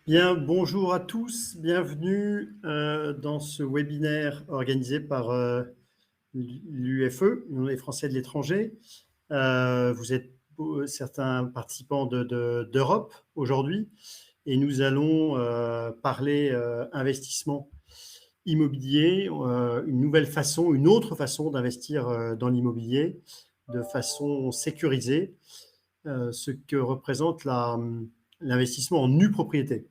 Bien, bonjour à tous, bienvenue dans ce webinaire organisé par l'UFE, l'Union des Français de l'étranger. Vous êtes certains participants d'Europe aujourd'hui et nous allons parler investissement immobilier, une nouvelle façon, une autre façon d'investir dans l'immobilier de façon sécurisée, ce que représente l'investissement en nue propriété.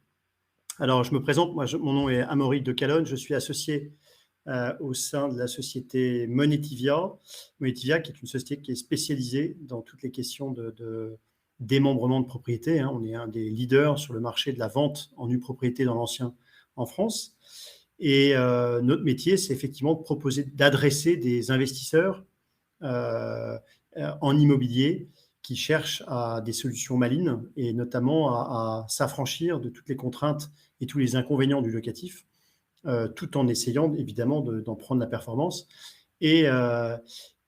Alors, je me présente, mon nom est Amaury de Calonne, je suis associé au sein de la société Monetivia. Monetivia, qui est une société qui est spécialisée dans toutes les questions de démembrement de propriété. On est un des leaders sur le marché de la vente en nue propriété dans l'ancien en France. Et notre métier, c'est effectivement de proposer, d'adresser des investisseurs en immobilier qui cherchent à des solutions malines et notamment à s'affranchir de toutes les contraintes et tous les inconvénients du locatif, tout en essayant évidemment d'en prendre la performance et,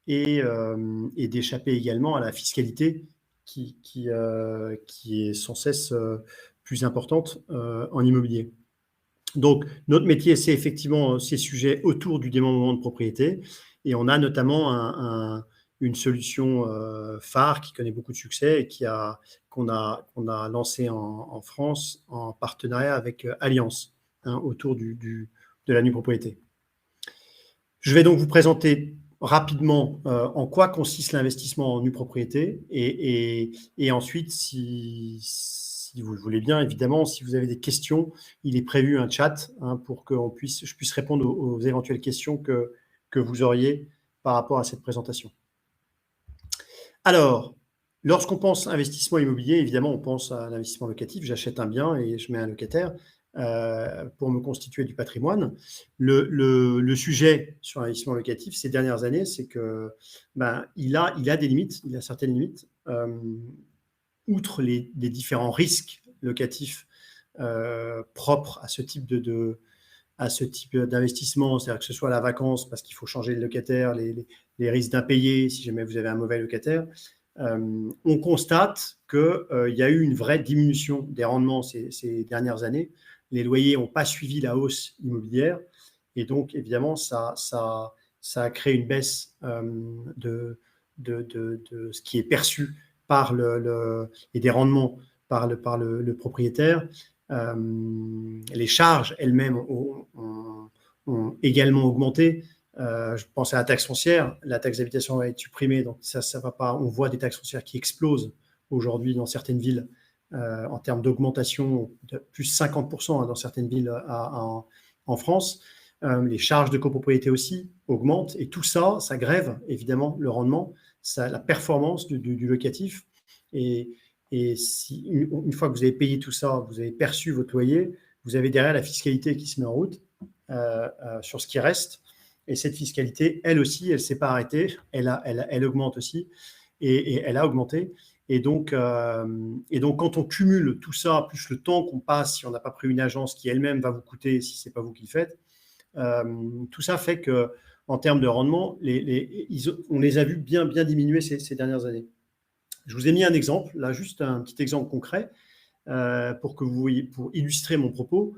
et d'échapper également à la fiscalité qui est sans cesse plus importante en immobilier. Donc, notre métier, c'est effectivement ces sujets autour du démembrement de propriété. Et on a notamment une solution phare qui connaît beaucoup de succès et qu'on a lancé en France en partenariat avec Allianz autour de la nue propriété. Je vais donc vous présenter rapidement en quoi consiste l'investissement en nue propriété et ensuite, si vous le voulez bien, évidemment, si vous avez des questions, il est prévu un chat pour que je puisse répondre aux éventuelles questions que vous auriez par rapport à cette présentation. Alors, lorsqu'on pense investissement immobilier, évidemment, on pense à l'investissement locatif. J'achète un bien et je mets un locataire pour me constituer du patrimoine. Le sujet sur l'investissement locatif ces dernières années, c'est que il a des limites, il a certaines limites. Outre les différents risques locatifs propres à ce type d'investissement, c'est-à-dire que ce soit la vacance parce qu'il faut changer le locataire, les risques d'impayés si jamais vous avez un mauvais locataire, on constate qu'il y a eu une vraie diminution des rendements ces dernières années. Les loyers n'ont pas suivi la hausse immobilière et donc évidemment ça a créé une baisse de ce qui est perçu par et des rendements par le propriétaire. Les charges elles-mêmes ont également augmenté. Je pense à la taxe foncière. La taxe d'habitation va être supprimée, donc ça va pas. On voit des taxes foncières qui explosent aujourd'hui dans certaines villes en termes d'augmentation de plus 50% dans certaines villes en France. Les charges de copropriété aussi augmentent et tout ça, ça grève évidemment le rendement, la performance du locatif. Et si, une fois que vous avez payé tout ça, vous avez perçu votre loyer, vous avez derrière la fiscalité qui se met en route sur ce qui reste. Et cette fiscalité, elle aussi, elle ne s'est pas arrêtée, elle augmente aussi, et elle a augmenté. Et donc, quand on cumule tout ça, plus le temps qu'on passe, si on n'a pas pris une agence qui elle-même va vous coûter, si ce n'est pas vous qui le faites, tout ça fait qu'en termes de rendement, on les a vus bien diminuer ces dernières années. Je vous ai mis un exemple, là, juste un petit exemple concret pour illustrer mon propos.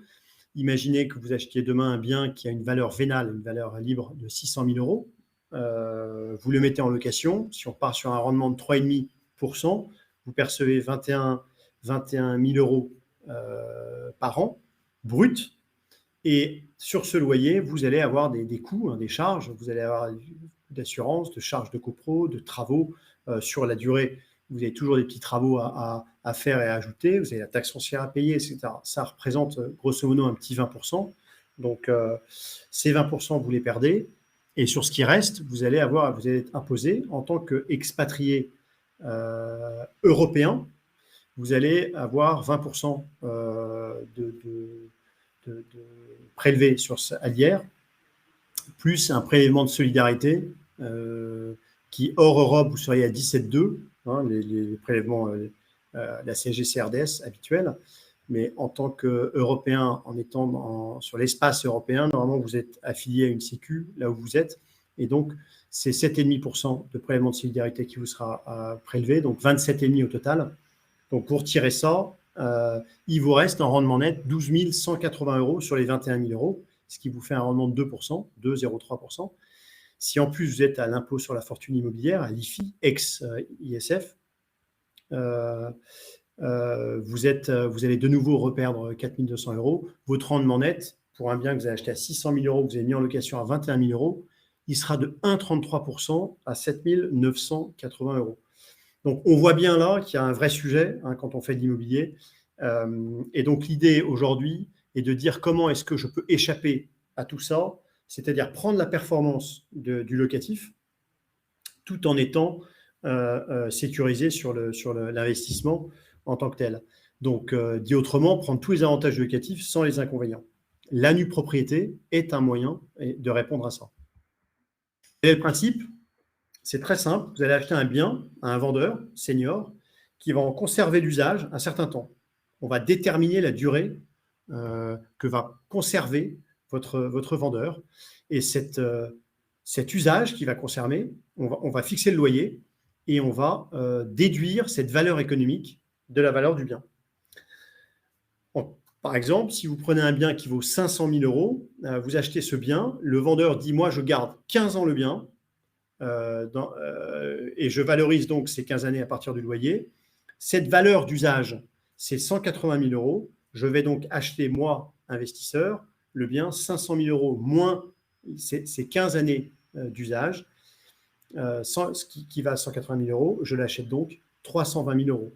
Imaginez que vous achetiez demain un bien qui a une valeur vénale, une valeur libre de 600 000 euros. Vous le mettez en location. Si on part sur un rendement de 3,5%, vous percevez 21 000 euros par an, brut. Et sur ce loyer, vous allez avoir des coûts, des charges. Vous allez avoir d'assurance, de charges de copro, de travaux sur la durée. Vous avez toujours des petits travaux à faire et à ajouter. Vous avez la taxe foncière à payer, etc. Ça représente grosso modo un petit 20%. Donc, ces 20%, vous les perdez. Et sur ce qui reste, vous allez être imposé en tant qu'expatrié européen. Vous allez avoir 20% de prélevé à l'IR, plus un prélèvement de solidarité qui, hors Europe, vous seriez à 17,2, les prélèvements, la CSG-CRDS habituelle. Mais en tant qu'Européen, en étant sur l'espace européen, normalement, vous êtes affilié à une sécu, là où vous êtes. Et donc, c'est 7,5% de prélèvement de solidarité qui vous sera prélevé, donc 27,5% au total. Donc, pour tirer ça, il vous reste en rendement net 12 180 € sur les 21 000 €, ce qui vous fait un rendement de 2%, 2,03%. Si en plus vous êtes à l'impôt sur la fortune immobilière, à l'IFI, ex-ISF, vous allez de nouveau reperdre 4 200 €. Votre rendement net, pour un bien que vous avez acheté à 600 000 €, que vous avez mis en location à 21 000 €, il sera de 1,33% à 7 980 €. Donc, on voit bien là qu'il y a un vrai sujet quand on fait de l'immobilier. Et donc, l'idée aujourd'hui est de dire comment est-ce que je peux échapper à tout ça, c'est-à-dire prendre la performance du locatif tout en étant sécurisé sur l'investissement en tant que tel. Donc, dit autrement, prendre tous les avantages locatifs sans les inconvénients. La nue propriété est un moyen de répondre à ça. Et le principe, c'est très simple. Vous allez acheter un bien à un vendeur senior qui va en conserver l'usage un certain temps. On va déterminer la durée que va conserver votre vendeur. Et cet usage qu'il va conserver, on va fixer le loyer et on va déduire cette valeur économique de la valeur du bien. Par exemple, si vous prenez un bien qui vaut 500 000 €, vous achetez ce bien, le vendeur dit « moi, je garde 15 ans le bien ». Et je valorise donc ces 15 années à partir du loyer. Cette valeur d'usage, c'est 180 000 €. Je vais donc acheter, moi, investisseur, le bien 500 000 € moins ces 15 années d'usage, ce qui va à 180 000 €. Je l'achète donc 320 000 €.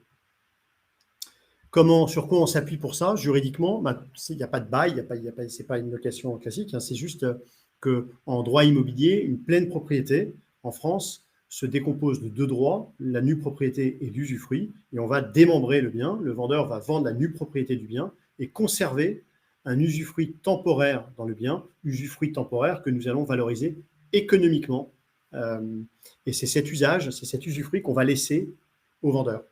Sur quoi on s'appuie pour ça juridiquement? Il n'y a pas de bail, ce n'est pas une location classique, c'est juste qu'en droit immobilier, une pleine propriété en France se décompose de deux droits, la nue propriété et l'usufruit, et on va démembrer le bien. Le vendeur va vendre la nue propriété du bien et conserver un usufruit temporaire dans le bien, usufruit temporaire que nous allons valoriser économiquement. Et c'est cet usage, c'est cet usufruit qu'on va laisser au vendeur.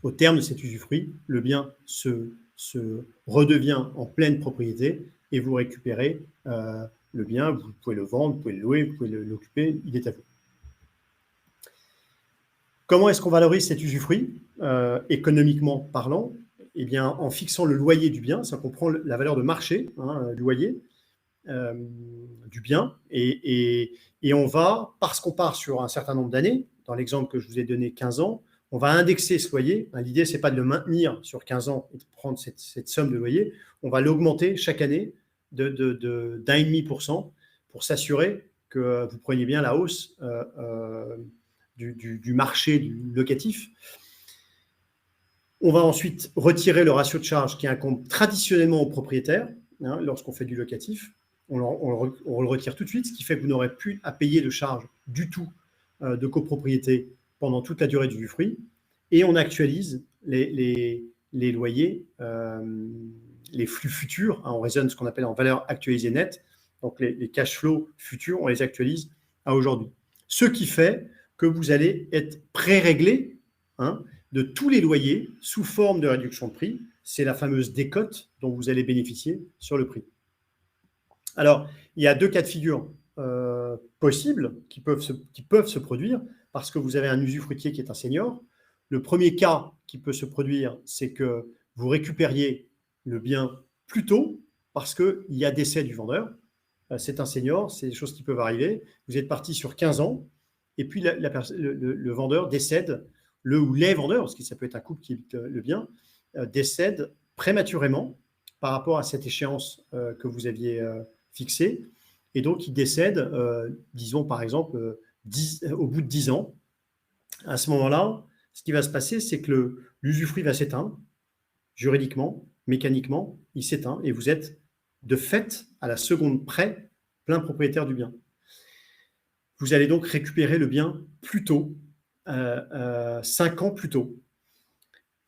Au terme de cet usufruit, le bien se redevient en pleine propriété et vous récupérez le bien, vous pouvez le vendre, vous pouvez le louer, vous pouvez l'occuper, il est à vous. Comment est-ce qu'on valorise cet usufruit économiquement parlant? Eh bien, en fixant le loyer du bien, c'est-à-dire qu'on prend la valeur de marché, loyer, du bien, et on va, parce qu'on part sur un certain nombre d'années, dans l'exemple que je vous ai donné, 15 ans, on va indexer ce loyer. L'idée, ce n'est pas de le maintenir sur 15 ans et de prendre cette somme de loyer, on va l'augmenter chaque année de 1,5% pour s'assurer que vous preniez bien la hausse du marché du locatif. On va ensuite retirer le ratio de charge qui incombe traditionnellement aux propriétaires lorsqu'on fait du locatif. On le retire tout de suite, ce qui fait que vous n'aurez plus à payer de charge du tout de copropriété pendant toute la durée du usufruit. Et on actualise les loyers, les flux futurs. On raisonne ce qu'on appelle en valeur actualisée nette. Donc les cash flows futurs, on les actualise à aujourd'hui. Ce qui fait que vous allez être pré-réglé de tous les loyers sous forme de réduction de prix. C'est la fameuse décote dont vous allez bénéficier sur le prix. Alors, il y a deux cas de figure possibles qui peuvent se produire parce que vous avez un usufruitier qui est un senior. Le premier cas qui peut se produire, c'est que vous récupériez le bien plus tôt parce qu'il y a décès du vendeur. C'est un senior, c'est des choses qui peuvent arriver. Vous êtes parti sur 15 ans et puis le vendeur décède, le ou les vendeurs, parce que ça peut être un couple qui quitte le bien, décède prématurément par rapport à cette échéance que vous aviez fixée. Et donc, il décède, disons par exemple, au bout de 10 ans. À ce moment-là, ce qui va se passer, c'est que l'usufruit va s'éteindre, juridiquement, mécaniquement, il s'éteint et vous êtes de fait, à la seconde près, plein propriétaire du bien. Vous allez donc récupérer le bien plus tôt, 5 ans plus tôt.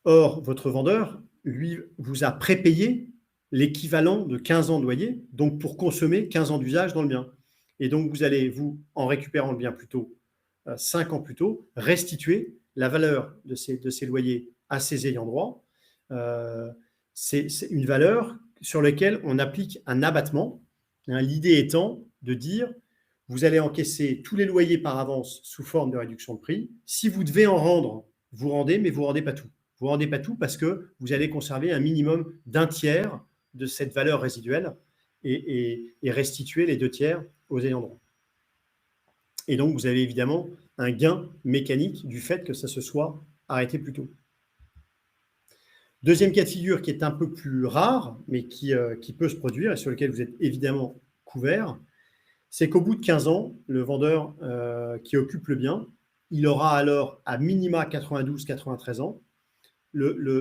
Or, votre vendeur, lui, vous a prépayé l'équivalent de 15 ans de loyer, donc pour consommer 15 ans d'usage dans le bien. Et donc, vous allez, en récupérant le bien plus tôt, 5 ans plus tôt, restituer la valeur de ces loyers à ses ayants droit. C'est une valeur sur laquelle on applique un abattement. L'idée étant de dire, vous allez encaisser tous les loyers par avance sous forme de réduction de prix. Si vous devez en rendre, vous rendez, mais vous ne rendez pas tout. Vous ne rendez pas tout parce que vous allez conserver un minimum d'un tiers de cette valeur résiduelle et restituer les 2 tiers aux ayants droit. Et donc, vous avez évidemment un gain mécanique du fait que ça se soit arrêté plus tôt. Deuxième cas de figure qui est un peu plus rare, mais qui peut se produire et sur lequel vous êtes évidemment couvert, c'est qu'au bout de 15 ans, le vendeur qui occupe le bien, il aura alors à minima 92-93 ans,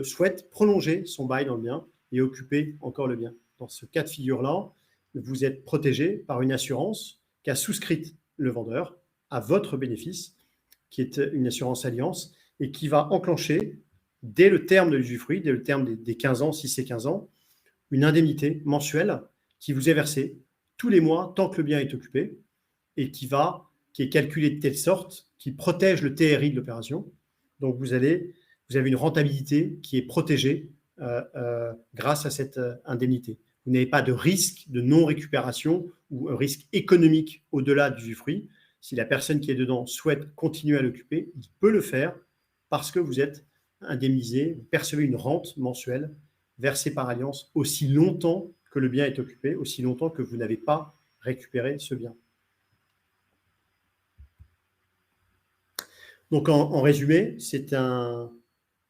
souhaite prolonger son bail dans le bien et occuper encore le bien. Dans ce cas de figure-là, vous êtes protégé par une assurance qu'a souscrite le vendeur à votre bénéfice, qui est une assurance alliance, et qui va enclencher, dès le terme de l'usufruit, dès le terme des 15 ans, si c'est 15 ans, une indemnité mensuelle qui vous est versée tous les mois tant que le bien est occupé et qui est calculée de telle sorte qui protège le TRI de l'opération. Donc, vous avez une rentabilité qui est protégée grâce à cette indemnité. Vous n'avez pas de risque de non-récupération ou un risque économique au-delà du usufruit. Si la personne qui est dedans souhaite continuer à l'occuper, il peut le faire parce que vous êtes indemnisé, vous percevez une rente mensuelle versée par Alliance aussi longtemps que le bien est occupé, aussi longtemps que vous n'avez pas récupéré ce bien. Donc, en résumé,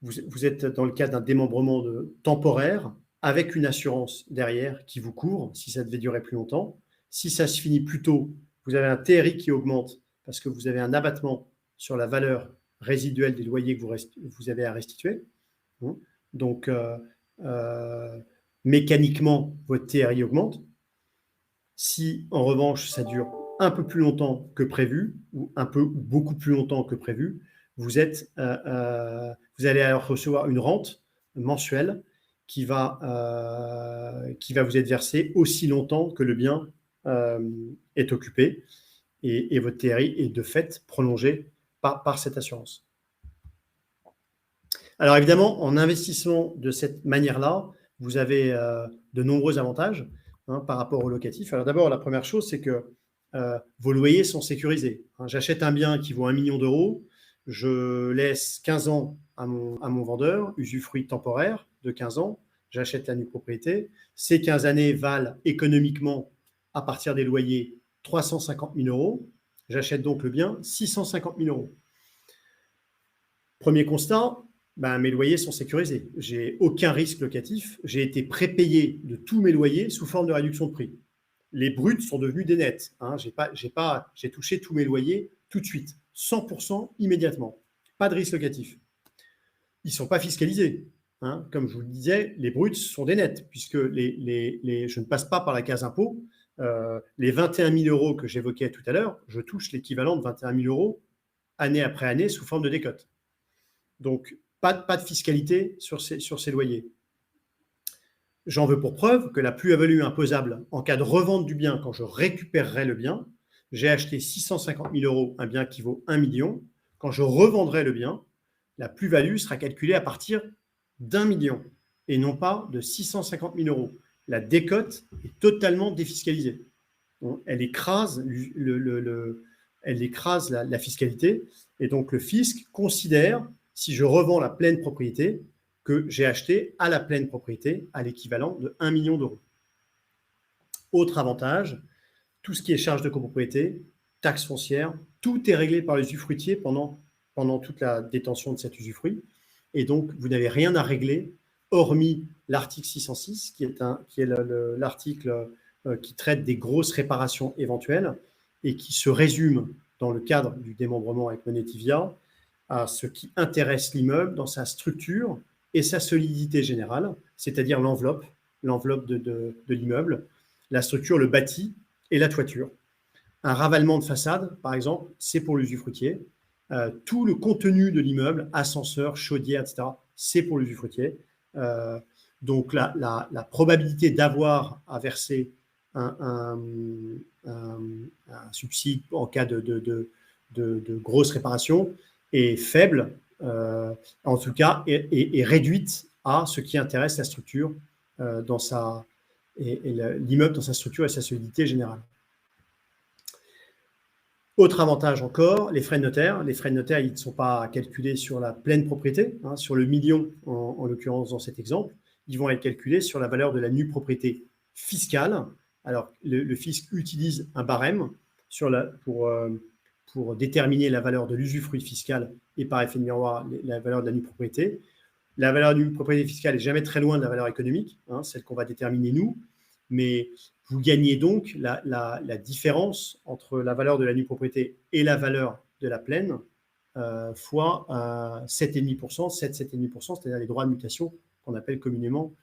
vous êtes dans le cadre d'un démembrement temporaire avec une assurance derrière qui vous couvre si ça devait durer plus longtemps. Si ça se finit plus tôt, vous avez un TRI qui augmente parce que vous avez un abattement sur la valeur résiduelle des loyers que vous avez à restituer. Donc, mécaniquement, votre TRI augmente. Si, en revanche, ça dure un peu plus longtemps que prévu, ou beaucoup plus longtemps que prévu, vous allez alors recevoir une rente mensuelle qui va vous être versée aussi longtemps que le bien est occupé, et votre TRI est de fait prolongé par cette assurance. Alors évidemment, en investissement de cette manière-là, vous avez de nombreux avantages par rapport au locatif. Alors d'abord, la première chose, c'est que vos loyers sont sécurisés. J'achète un bien qui vaut 1 million d'euros, je laisse 15 ans à mon vendeur, usufruit temporaire de 15 ans, j'achète la nue propriété. Ces 15 années valent économiquement, à partir des loyers, 350 000 euros. J'achète donc le bien 650 000 euros. Premier constat, mes loyers sont sécurisés. Je n'ai aucun risque locatif. J'ai été prépayé de tous mes loyers sous forme de réduction de prix. Les bruts sont devenus des nets. J'ai touché tous mes loyers tout de suite, 100% immédiatement. Pas de risque locatif. Ils ne sont pas fiscalisés. Comme je vous le disais, les bruts sont des nets, puisque je ne passe pas par la case impôt. Les 21 000 euros que j'évoquais tout à l'heure, je touche l'équivalent de 21 000 euros année après année sous forme de décote. Donc, pas de fiscalité sur ces loyers. J'en veux pour preuve que la plus-value imposable en cas de revente du bien, quand je récupérerai le bien, j'ai acheté 650 000 euros, un bien qui vaut 1 million. Quand je revendrai le bien, la plus-value sera calculée à partir d'1 million et non pas de 650 000 euros. La décote est totalement défiscalisée. Elle écrase, la fiscalité, et donc le fisc considère, si je revends la pleine propriété, que j'ai acheté à la pleine propriété à l'équivalent de 1 million d'euros. Autre avantage, tout ce qui est charges de copropriété, taxes foncières, tout est réglé par l'usufruitier pendant toute la détention de cet usufruit. Et donc, vous n'avez rien à régler, hormis l'article 606, qui est l'article qui traite des grosses réparations éventuelles et qui se résume dans le cadre du démembrement avec Monetivia à ce qui intéresse l'immeuble dans sa structure et sa solidité générale, c'est-à-dire l'enveloppe de l'immeuble, la structure, le bâti et la toiture. Un ravalement de façade, par exemple, c'est pour l'usufruitier. Tout le contenu de l'immeuble, ascenseur, chaudière, etc., c'est pour l'usufruitier. Donc, la probabilité d'avoir à verser un subside en cas de grosses réparations est faible, en tout cas, est réduite à ce qui intéresse la structure l'immeuble dans sa structure et sa solidité générale. Autre avantage encore, les frais de notaire. Les frais de notaire, ils ne sont pas calculés sur la pleine propriété, hein, sur le million en l'occurrence dans cet exemple. Ils vont être calculés sur la valeur de la nue propriété fiscale. Alors, le fisc utilise un barème pour déterminer la valeur de l'usufruit fiscal et par effet de miroir, la valeur de la nue propriété. La valeur de nue propriété fiscale n'est jamais très loin de la valeur économique, hein, celle qu'on va déterminer nous, mais vous gagnez donc la différence entre la valeur de la nue propriété et la valeur de la pleine fois 7,5%, 7,5%, c'est-à-dire les droits de mutation qu'on appelle communément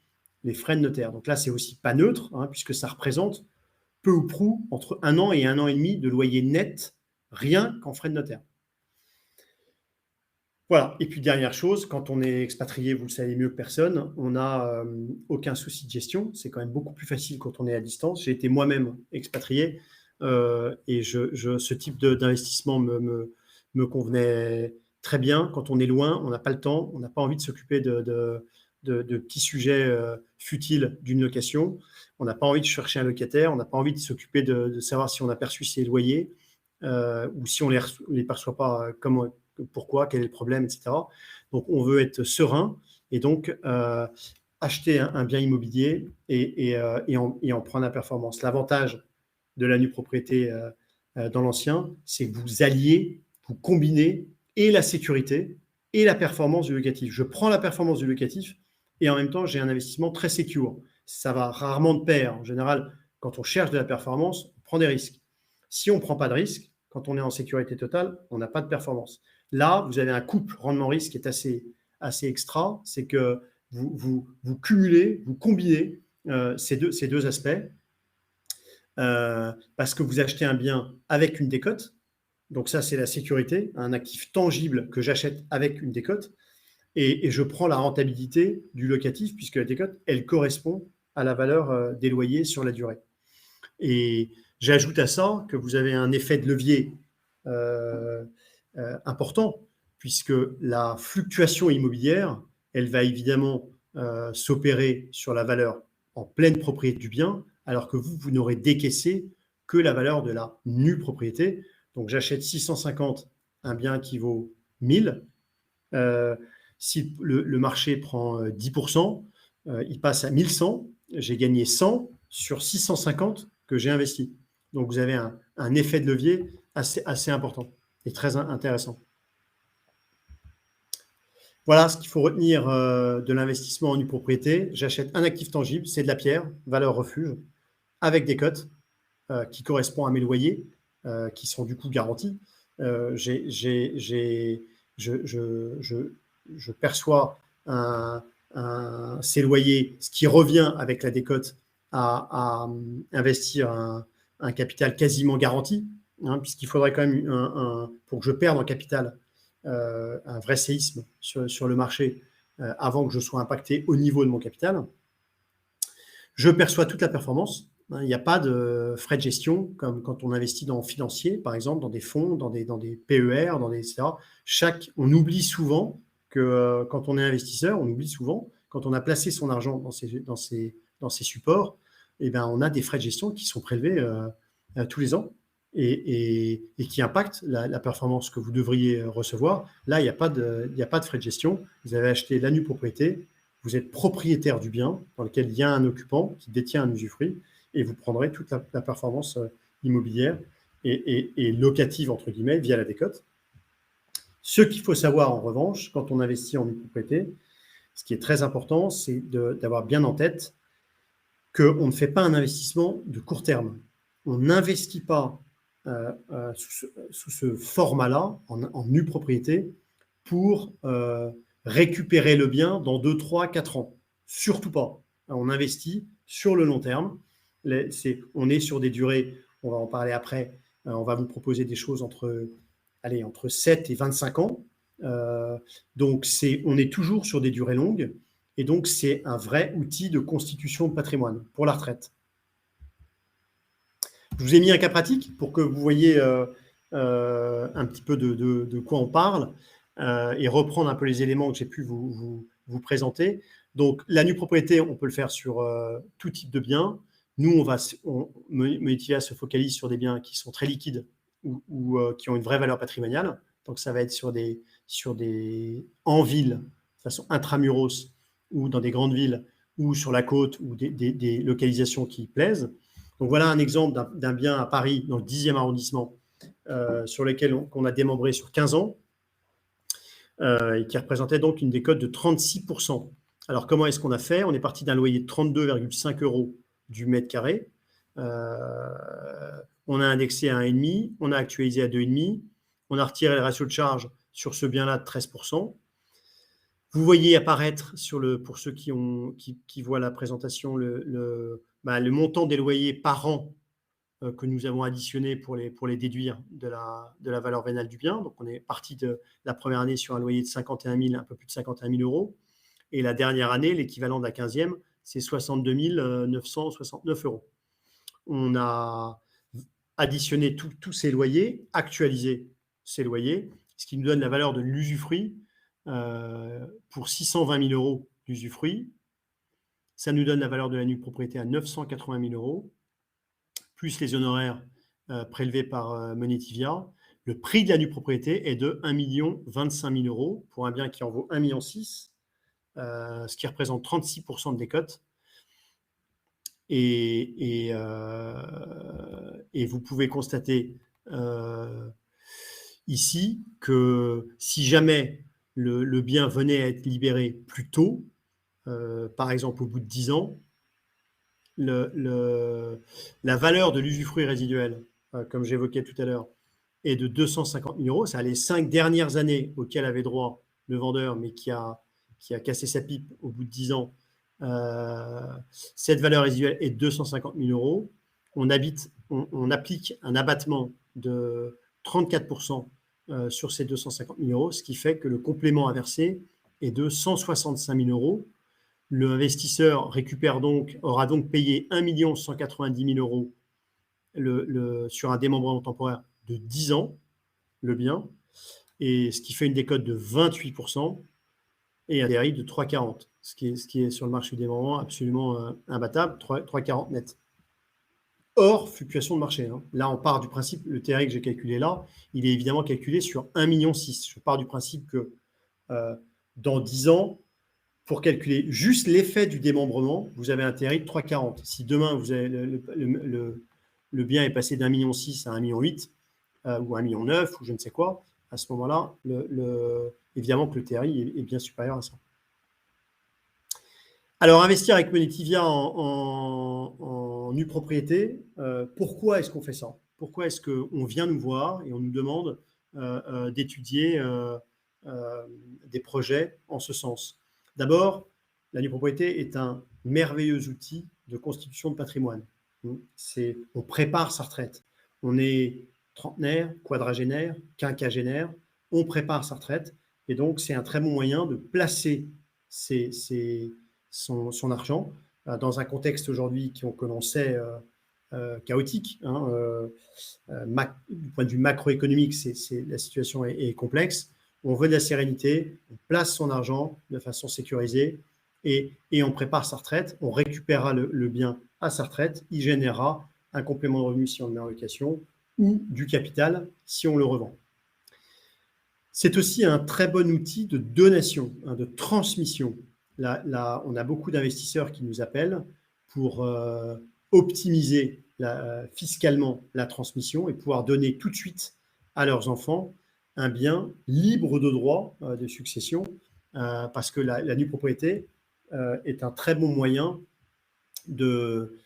les frais de notaire. Donc là, c'est aussi pas neutre, hein, puisque ça représente peu ou prou entre 1 an et 1 an et demi de loyer net, rien qu'en frais de notaire. Voilà. Et puis, dernière chose, quand on est expatrié, vous le savez mieux que personne, on n'a aucun souci de gestion. C'est quand même beaucoup plus facile quand on est à distance. J'ai été moi-même expatrié et ce type d'investissement me convenait très bien. Quand on est loin, on n'a pas le temps, on n'a pas envie de s'occuper de petits sujets futiles d'une location. On n'a pas envie de chercher un locataire, on n'a pas envie de s'occuper de savoir si on a perçu ses loyers ou si on ne les perçoit pas, pourquoi, quel est le problème, etc. Donc, on veut être serein et donc acheter un bien immobilier et en prendre la performance. L'avantage de la nue propriété dans l'ancien, c'est que vous alliez, vous combinez et la sécurité et la performance du locatif. Je prends la performance du locatif et en même temps, j'ai un investissement très secure. Ça va rarement de pair. En général, quand on cherche de la performance, on prend des risques. Si on ne prend pas de risques, quand on est en sécurité totale, on n'a pas de performance. Là, vous avez un couple rendement-risque qui est assez extra. C'est que vous cumulez, vous combinez ces deux aspects parce que vous achetez un bien avec une décote. Donc ça, c'est la sécurité, un actif tangible que j'achète avec une décote. Et je prends la rentabilité du locatif puisque la décote, elle correspond à la valeur des loyers sur la durée. Et j'ajoute à ça que vous avez un effet de levier important puisque la fluctuation immobilière, elle va évidemment s'opérer sur la valeur en pleine propriété du bien, alors que vous n'aurez décaissé que la valeur de la nue propriété. Donc, j'achète 650 un bien qui vaut 1000. Si le marché prend 10%, il passe à 1100. J'ai gagné 100 sur 650 que j'ai investi. Donc, vous avez un effet de levier assez important et très intéressant. Voilà ce qu'il faut retenir de l'investissement en nue propriété. J'achète un actif tangible, c'est de la pierre, valeur refuge, avec des cotes qui correspondent à mes loyers, qui sont du coup garantis. Je perçois ces loyers, ce qui revient avec la décote à investir un capital quasiment garanti, hein, puisqu'il faudrait quand même, pour que je perde en capital, un vrai séisme sur le marché avant que je sois impacté au niveau de mon capital. Je perçois toute la performance. Il n'y a pas de frais de gestion comme quand on investit dans le financier, par exemple, dans des fonds, dans des PER, etc. On oublie souvent que quand on est investisseur, on oublie souvent, quand on a placé son argent dans ces supports, eh ben, on a des frais de gestion qui sont prélevés tous les ans et qui impactent la performance que vous devriez recevoir. Là, il n'y a pas de frais de gestion. Vous avez acheté la nue propriété, vous êtes propriétaire du bien dans lequel il y a un occupant qui détient un usufruit et vous prendrez toute la performance immobilière et locative, entre guillemets, via la décote. Ce qu'il faut savoir, en revanche, quand on investit en nue propriété, ce qui est très important, c'est d'avoir bien en tête qu'on ne fait pas un investissement de court terme. On n'investit pas sous ce format-là, en nue propriété, pour récupérer le bien dans 2, 3, 4 ans. Surtout pas. On investit sur le long terme. On est sur des durées, on va en parler après, on va vous proposer des choses entre 7 et 25 ans. Donc, on est toujours sur des durées longues. Et donc, c'est un vrai outil de constitution de patrimoine pour la retraite. Je vous ai mis un cas pratique pour que vous voyez un petit peu de quoi on parle et reprendre un peu les éléments que j'ai pu vous présenter. Donc, la nue propriété, on peut le faire sur tout type de biens. Nous, Monetivia se focalise sur des biens qui sont très liquides qui ont une vraie valeur patrimoniale. Donc, ça va être en ville, de façon intramuros, ou dans des grandes villes, ou sur la côte, ou des localisations qui plaisent. Donc, voilà un exemple d'un bien à Paris, dans le 10e arrondissement, sur lequel on a démembré sur 15 ans, et qui représentait donc une décote de 36%. Alors, comment est-ce qu'on a fait? On est parti d'un loyer de 32,5 € du mètre carré. On a indexé à 1,5, on a actualisé à 2,5, on a retiré le ratio de charge sur ce bien-là de 13%. Vous voyez apparaître, pour ceux qui voient la présentation, le montant des loyers par an que nous avons additionné pour les déduire de la valeur vénale du bien. Donc, on est parti de la première année sur un loyer de 51 000, un peu plus de 51 000 €. Et la dernière année, l'équivalent de la 15e, c'est 62 969 €. On a additionné tous ces loyers, actualisé ces loyers, ce qui nous donne la valeur de l'usufruit pour 620 000 € d'usufruit. Ça nous donne la valeur de la nue propriété à 980 000 €, plus les honoraires prélevés par Monetivia. Le prix de la nue propriété est de 1 025 000 € pour un bien qui en vaut 1,6 million, ce qui représente 36% de décote. Et vous pouvez constater ici que si jamais le bien venait à être libéré plus tôt, par exemple au bout de 10 ans, la valeur de l'usufruit résiduel, comme j'évoquais tout à l'heure, est de 250 000 €. C'est les 5 dernières années auxquelles avait droit le vendeur, mais qui a cassé sa pipe au bout de 10 ans. Cette valeur résiduelle est de 250 000 €. On applique un abattement de 34% sur ces 250 000 €, ce qui fait que le complément à verser est de 165 000 €. L'investisseur aura donc payé 1 190 000 € sur un démembrement temporaire de 10 ans, le bien, et ce qui fait une décote de 28% et un TRI de 3,40, ce qui est sur le marché du démembrement absolument imbattable, 3,40 net. Hors fluctuation de marché. Là, on part du principe, le TRI que j'ai calculé là, il est évidemment calculé sur 1,6 million. Je pars du principe que dans 10 ans, pour calculer juste l'effet du démembrement, vous avez un TRI de 3,40. Si demain, vous avez le bien est passé d'1,6 million à 1,8 million, ou 1,9 million, ou je ne sais quoi, à ce moment-là, évidemment que le TRI est bien supérieur à ça. Alors, investir avec Monetivia en nue propriété, pourquoi est-ce qu'on fait ça? Pourquoi est-ce qu'on vient nous voir et on nous demande d'étudier des projets en ce sens? D'abord, la nue propriété est un merveilleux outil de constitution de patrimoine. On prépare sa retraite. On est trentenaire, quadragénaire, quinquagénaire, on prépare sa retraite, et donc c'est un très bon moyen de placer son argent dans un contexte aujourd'hui que l'on sait chaotique. Du point de vue macroéconomique, la situation est complexe. On veut de la sérénité, on place son argent de façon sécurisée et on prépare sa retraite. On récupérera le bien à sa retraite, il générera un complément de revenu si on le met en location ou du capital si on le revend. C'est aussi un très bon outil de donation, de transmission. Là, on a beaucoup d'investisseurs qui nous appellent pour optimiser fiscalement la transmission et pouvoir donner tout de suite à leurs enfants un bien libre de droit de succession, parce que la nue propriété est un très bon moyen de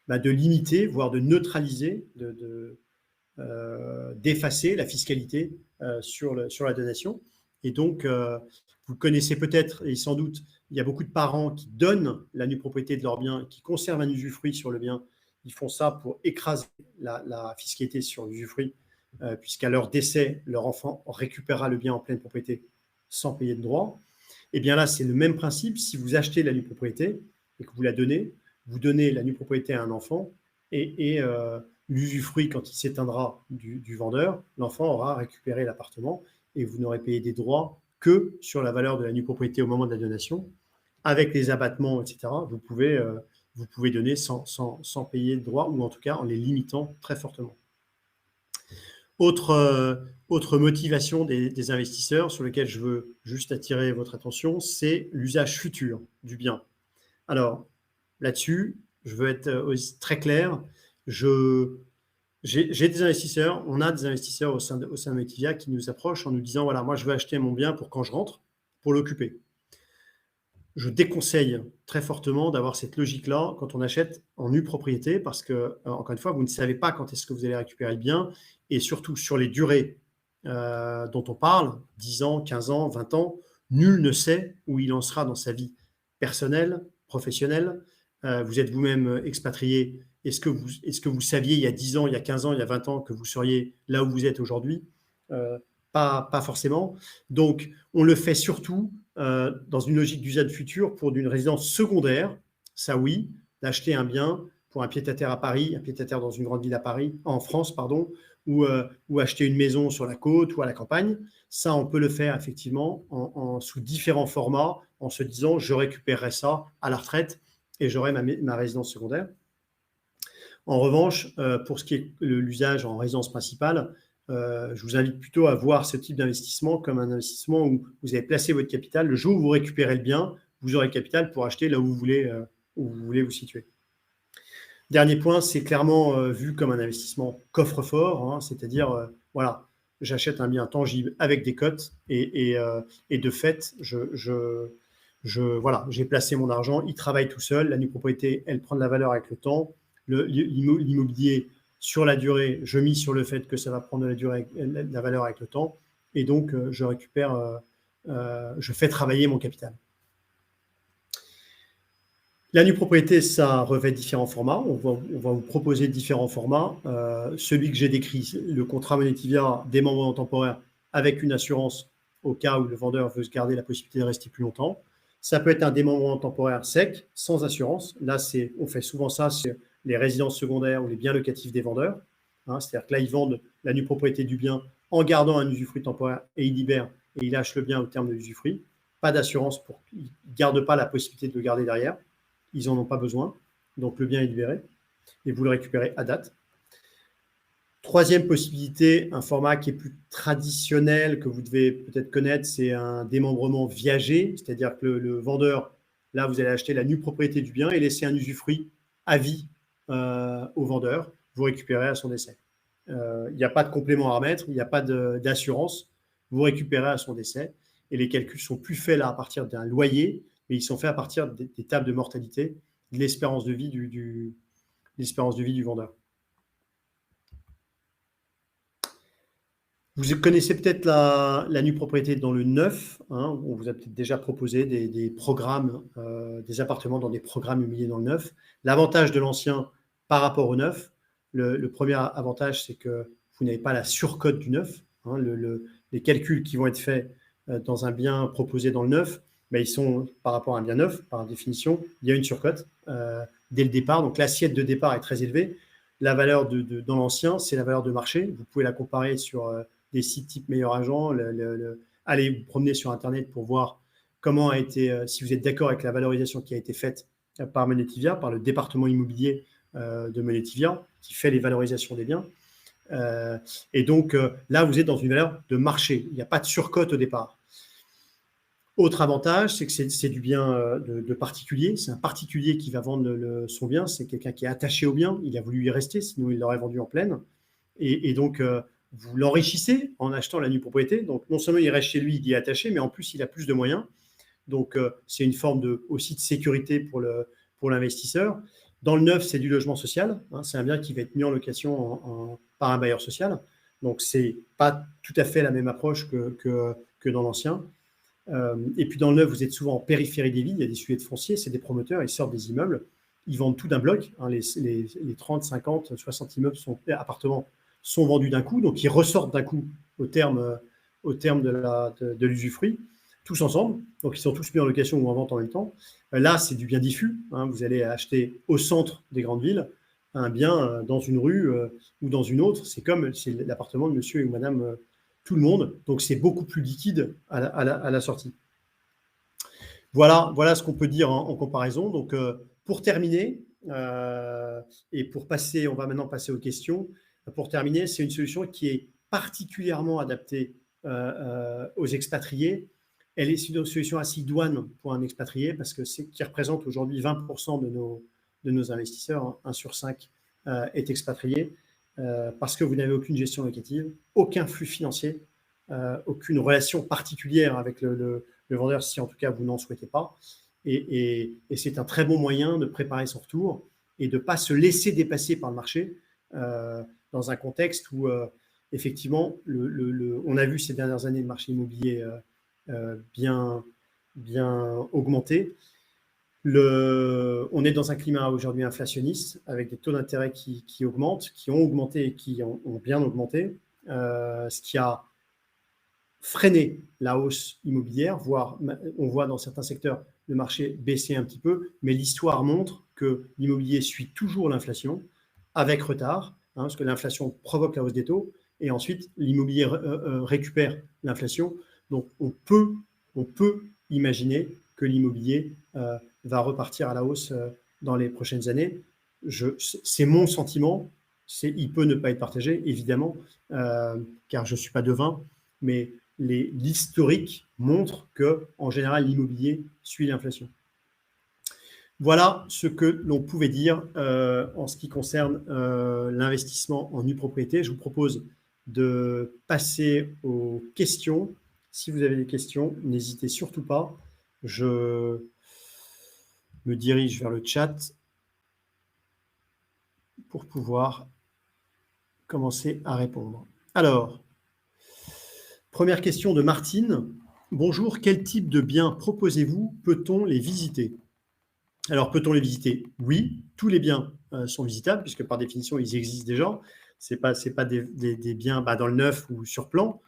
limiter, voire de neutraliser, d'effacer la fiscalité sur la donation. Et donc, vous connaissez peut-être, et sans doute, il y a beaucoup de parents qui donnent la nue propriété de leur bien, qui conservent un usufruit sur le bien. Ils font ça pour écraser la fiscalité sur l'usufruit, puisqu'à leur décès, leur enfant récupérera le bien en pleine propriété sans payer de droit. Et bien là, c'est le même principe. Si vous achetez la nue propriété et que vous la donnez, vous donnez la nue propriété à un enfant, et l'usufruit, quand il s'éteindra du vendeur, l'enfant aura récupéré l'appartement et vous n'aurez payé des droits que sur la valeur de la nue propriété au moment de la donation. Avec les abattements, etc., vous pouvez donner sans payer de droits, ou en tout cas en les limitant très fortement. Autre motivation des investisseurs sur lequel je veux juste attirer votre attention, c'est l'usage futur du bien. Alors, là-dessus, je veux être aussi très clair. J'ai des investisseurs, on a des investisseurs au sein de Motivia qui nous approchent en nous disant, voilà, moi, je veux acheter mon bien pour quand je rentre, pour l'occuper. Je déconseille très fortement d'avoir cette logique-là quand on achète en nue propriété parce que, encore une fois, vous ne savez pas quand est-ce que vous allez récupérer le bien et surtout sur les durées dont on parle, 10 ans, 15 ans, 20 ans, nul ne sait où il en sera dans sa vie personnelle, professionnelle. Vous êtes vous-même expatrié. Est-ce que vous saviez il y a 10 ans, il y a 15 ans, il y a 20 ans que vous seriez là où vous êtes aujourd'hui? Pas forcément. Donc, on le fait surtout dans une logique d'usage futur pour d'une résidence secondaire, ça oui, d'acheter un bien pour un pied-à-terre à Paris, un pied-à-terre dans une grande ville à Paris, en France, pardon, ou acheter une maison sur la côte ou à la campagne. Ça, on peut le faire effectivement sous différents formats, en se disant je récupérerai ça à la retraite et j'aurai ma résidence secondaire. En revanche, pour ce qui est l'usage en résidence principale, je vous invite plutôt à voir ce type d'investissement comme un investissement où vous avez placé votre capital. Le jour où vous récupérez le bien, vous aurez le capital pour acheter là où vous voulez vous situer. Dernier point, c'est clairement vu comme un investissement coffre-fort, hein, c'est-à-dire, voilà, j'achète un bien tangible avec des cotes et de fait, voilà, j'ai placé mon argent, il travaille tout seul, la nue propriété, elle prend de la valeur avec le temps, l'immobilier sur la durée, je mise sur le fait que ça va prendre de la valeur avec le temps et donc je récupère, je fais travailler mon capital. La nue propriété, ça revêt différents formats. On va vous proposer différents formats. Celui que j'ai décrit, le contrat Monetivia démembrement temporaire avec une assurance au cas où le vendeur veut se garder la possibilité de rester plus longtemps. Ça peut être un démembrement temporaire sec, sans assurance. Là, on fait souvent ça sur les résidences secondaires ou les biens locatifs des vendeurs. Hein, c'est-à-dire que là, ils vendent la nue propriété du bien en gardant un usufruit temporaire et ils libèrent et ils lâchent le bien au terme de l'usufruit. Pas d'assurance, ils ne gardent pas la possibilité de le garder derrière. Ils n'en ont pas besoin, donc le bien est libéré et vous le récupérez à date. Troisième possibilité, un format qui est plus traditionnel, que vous devez peut-être connaître, c'est un démembrement viager, c'est-à-dire que le vendeur, là, vous allez acheter la nue propriété du bien et laisser un usufruit à vie au vendeur, vous récupérez à son décès. Il n'y a pas de complément à remettre, il n'y a pas d'assurance, vous récupérez à son décès et les calculs sont plus faits là à partir d'un loyer, mais ils sont faits à partir des tables de mortalité, de l'espérance de vie du vendeur. Vous connaissez peut-être la nue propriété dans le neuf. Hein, on vous a peut-être déjà proposé des programmes, des appartements dans des programmes immobiliers dans le neuf. L'avantage de l'ancien par rapport au neuf, le premier avantage, c'est que vous n'avez pas la surcote du neuf. Hein, les calculs qui vont être faits dans un bien proposé dans le neuf, mais ils sont par rapport à un bien neuf, par définition, il y a une surcote dès le départ. Donc l'assiette de départ est très élevée. La valeur dans l'ancien, c'est la valeur de marché. Vous pouvez la comparer sur des sites type Meilleur Agent. Allez vous promener sur Internet pour voir comment a été, si vous êtes d'accord avec la valorisation qui a été faite par Monetivia, par le département immobilier de Monetivia, qui fait les valorisations des biens. Et donc là, vous êtes dans une valeur de marché. Il n'y a pas de surcote au départ. Autre avantage, c'est que c'est du bien de particulier. C'est un particulier qui va vendre son bien. C'est quelqu'un qui est attaché au bien. Il a voulu y rester, sinon il l'aurait vendu en pleine. Et donc, vous l'enrichissez en achetant la nue propriété. Donc, non seulement il reste chez lui, il y est attaché, mais en plus, il a plus de moyens. Donc, c'est une forme aussi de sécurité pour l'investisseur. Dans le neuf, c'est du logement social. Hein, c'est un bien qui va être mis en location par un bailleur social. Donc, ce n'est pas tout à fait la même approche que dans l'ancien. Et puis dans le neuf, vous êtes souvent en périphérie des villes, il y a des sujets de foncier, c'est des promoteurs, ils sortent des immeubles, ils vendent tout d'un bloc, hein, les 30, 50, 60 immeubles appartements sont vendus d'un coup, donc ils ressortent d'un coup au terme de l'usufruit, tous ensemble, donc ils sont tous mis en location ou en vente en même temps. Là, c'est du bien diffus, hein, vous allez acheter au centre des grandes villes un bien dans une rue ou dans une autre, c'est l'appartement de monsieur et madame tout le monde, donc c'est beaucoup plus liquide à la sortie. Voilà ce qu'on peut dire en comparaison. Donc, pour terminer, et on va maintenant passer aux questions. Pour terminer, c'est une solution qui est particulièrement adaptée aux expatriés. Elle est une solution assez idoine pour un expatrié parce que c'est qui représente aujourd'hui 20% de nos investisseurs. Hein. 1 sur 5 est expatrié parce que vous n'avez aucune gestion locative, aucun flux financier, aucune relation particulière avec le vendeur, si en tout cas vous n'en souhaitez pas. Et c'est un très bon moyen de préparer son retour et de ne pas se laisser dépasser par le marché dans un contexte où, effectivement, on a vu ces dernières années le marché immobilier bien augmenté. On est dans un climat aujourd'hui inflationniste avec des taux d'intérêt qui augmentent, qui ont augmenté et qui ont bien augmenté, ce qui a freiné la hausse immobilière, voire on voit dans certains secteurs le marché baisser un petit peu, mais l'histoire montre que l'immobilier suit toujours l'inflation avec retard, hein, parce que l'inflation provoque la hausse des taux, et ensuite l'immobilier récupère l'inflation. Donc on peut imaginer que l'immobilier va repartir à la hausse dans les prochaines années. C'est mon sentiment, il peut ne pas être partagé, évidemment, car je ne suis pas devin, mais l'historique montre qu'en général, l'immobilier suit l'inflation. Voilà ce que l'on pouvait dire en ce qui concerne l'investissement en nue propriété. Je vous propose de passer aux questions. Si vous avez des questions, n'hésitez surtout pas. Je me dirige vers le chat pour pouvoir commencer à répondre. Alors, première question de Martine. Bonjour, quel type de biens proposez-vous? Peut-on les visiter? Alors, peut-on les visiter? Oui, tous les biens sont visitables, puisque par définition, ils existent déjà. Ce n'est pas des biens dans le neuf ou sur plan.